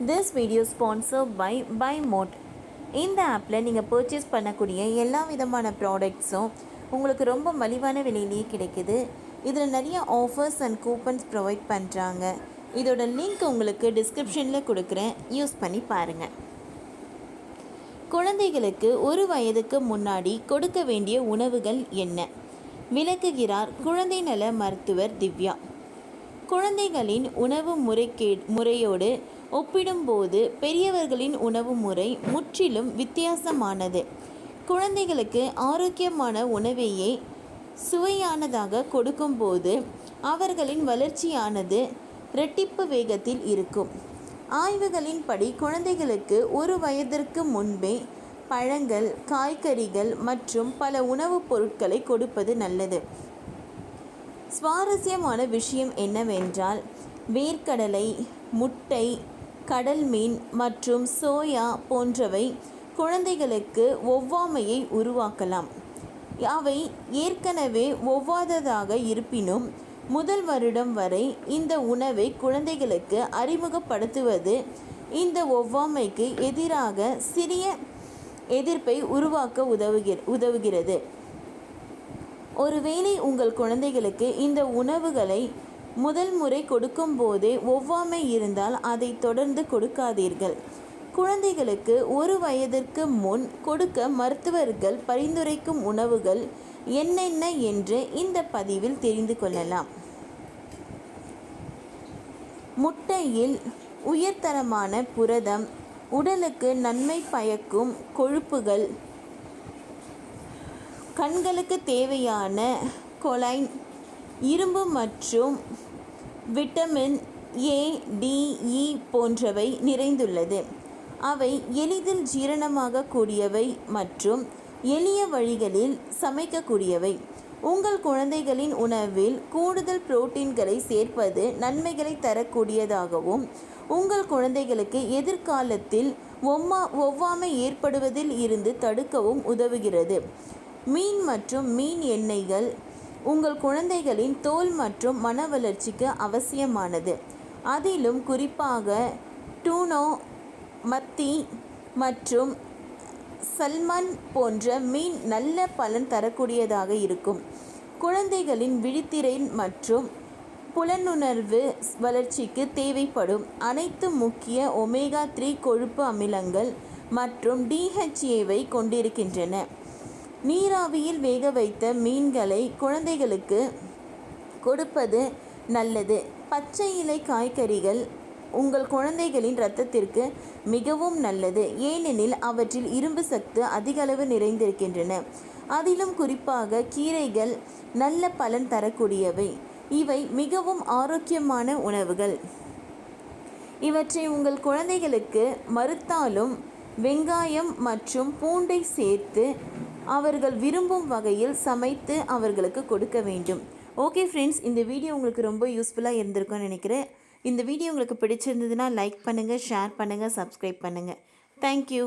This video sponsored by BuyMode. இந்த ஆப்பில் நீங்கள் பர்ச்சேஸ் பண்ணக்கூடிய எல்லா விதமான ப்ராடக்ட்ஸும் உங்களுக்கு ரொம்ப மலிவான விலையிலேயே கிடைக்குது. இதில் நிறைய ஆஃபர்ஸ் அண்ட் கூப்பன்ஸ் ப்ரொவைட் பண்ணுறாங்க. இதோட லிங்க் உங்களுக்கு டிஸ்கிரிப்ஷனில் கொடுக்குறேன், யூஸ் பண்ணி பாருங்கள். குழந்தைகளுக்கு 1 வயதுக்கு முன்னாடி கொடுக்க வேண்டிய உணவுகள் என்ன? விளக்குகிறார் குழந்தை நல மருத்துவர் திவ்யா. குழந்தைகளின் உணவு முறையோடு ஒப்பிடும்போது பெரியவர்களின் உணவு முறை முற்றிலும் வித்தியாசமானது. குழந்தைகளுக்கு ஆரோக்கியமான உணவையே சுவையானதாக கொடுக்கும்போது அவர்களின் வளர்ச்சியானது இரட்டிப்பு வேகத்தில் இருக்கும். ஆய்வுகளின்படி குழந்தைகளுக்கு 1 வயதிற்கு முன்பே பழங்கள், காய்கறிகள் மற்றும் பல உணவுப் பொருட்களை கொடுப்பது நல்லது. சுவாரஸ்யமான விஷயம் என்னவென்றால், வேர்க்கடலை, முட்டை, கடல் மீன் மற்றும் சோயா போன்றவை குழந்தைகளுக்கு ஒவ்வாமையை உருவாக்கலாம். அவை ஏற்கனவே ஒவ்வாததாக இருப்பினும் முதல் வருடம் வரை இந்த உணவை குழந்தைகளுக்கு அறிமுகப்படுத்துவது இந்த ஒவ்வாமைக்கு எதிராக சிறிய எதிர்ப்பை உருவாக்க உதவுகிறது. ஒருவேளை உங்கள் குழந்தைகளுக்கு இந்த உணவுகளை முதல் முறை கொடுக்கும் போதே ஒவ்வாமை இருந்தால் அதை தொடர்ந்து கொடுக்காதீர்கள். குழந்தைகளுக்கு 1 வயதிற்கு முன் கொடுக்க மருத்துவர்கள் பரிந்துரைக்கும் உணவுகள் என்னென்ன என்று இந்த பதிவில் தெரிந்து கொள்ளலாம். முட்டையில் உயர்தரமான புரதம், உடலுக்கு நன்மை பயக்கும் கொழுப்புகள், கண்களுக்கு தேவையான கொலைன், இரும்பு மற்றும் விட்டமின் A, D, E போன்றவை நிறைந்துள்ளது. அவை எளிதில் ஜீரணமாகக்கூடியவை மற்றும் எளிய வழிகளில் சமைக்கக்கூடியவை. உங்கள் குழந்தைகளின் உணவில் கூடுதல் புரோட்டீன்களை சேர்ப்பது நன்மைகளை தரக்கூடியதாகவும் உங்கள் குழந்தைகளுக்கு எதிர்காலத்தில் ஒவ்வாமை ஏற்படுவதில் இருந்து தடுக்கவும் உதவுகிறது. மீன் மற்றும் மீன் எண்ணெய்கள் உங்கள் குழந்தைகளின் தோல் மற்றும் மன வளர்ச்சிக்கு அவசியமானது. அதிலும் குறிப்பாக டூனா, மத்தி மற்றும் சல்மன் போன்ற மீன் நல்ல பலன் தரக்கூடியதாக இருக்கும். குழந்தைகளின் விழித்திரை மற்றும் புலனுணர்வு வளர்ச்சிக்கு தேவைப்படும் அனைத்து முக்கிய ஒமேகா 3 கொழுப்பு அமிலங்கள் மற்றும் DHAவை கொண்டிருக்கின்றன. நீராவியில் வேக வைத்த மீன்களை குழந்தைகளுக்கு கொடுப்பது நல்லது. பச்சை இலை காய்கறிகள் உங்கள் குழந்தைகளின் இரத்தத்திற்கு மிகவும் நல்லது, ஏனெனில் அவற்றில் இரும்பு சத்து அதிகளவு நிறைந்திருக்கின்றன. அதிலும் குறிப்பாக கீரைகள் நல்ல பலன் தரக்கூடியவை. இவை மிகவும் ஆரோக்கியமான உணவுகள். இவற்றை உங்கள் குழந்தைகளுக்கு மறுத்தாலும் வெங்காயம் மற்றும் பூண்டை சேர்த்து அவர்கள் விரும்பும் வகையில் சமைத்து அவர்களுக்கு கொடுக்க வேண்டும். ஓகே ஃப்ரெண்ட்ஸ், இந்த வீடியோ உங்களுக்கு ரொம்ப யூஸ்ஃபுல்லாக இருந்திருக்கும்னு நினைக்கிறேன். இந்த வீடியோ உங்களுக்கு பிடிச்சிருந்ததுன்னா லைக் பண்ணுங்கள், ஷேர் பண்ணுங்கள், சப்ஸ்கிரைப் பண்ணுங்கள். தேங்க்யூ.